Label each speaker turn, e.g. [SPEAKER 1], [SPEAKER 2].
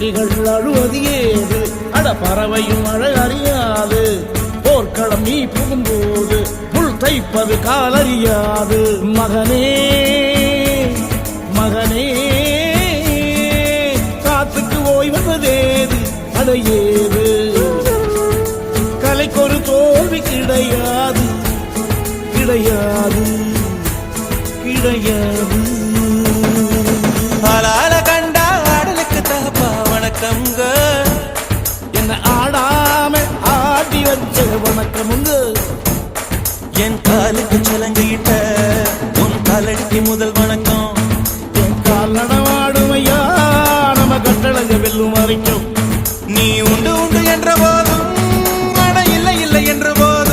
[SPEAKER 1] புலிகள் அழுவது ஏது அட பறவையும் அழகறியாது போர்க்களம் நீ புகும்போது முள் தைப்பது காலறியாது மகனே மகனே காத்துக்கு ஓய்வதேது அடையேது கலைக்கொரு தோல்வி கிடையாது கிடையாது கிடையாது
[SPEAKER 2] ஆளால கண்டா ஆடலுக்கு தகப்பா வணக்கம்ங்க
[SPEAKER 1] என்ன ஆடாம ஆடி வச்ச வணக்கமுங்க
[SPEAKER 2] என் காலுக்கு சலங்கிட்ட உன் காலடிக்கு முதல் வணக்கம்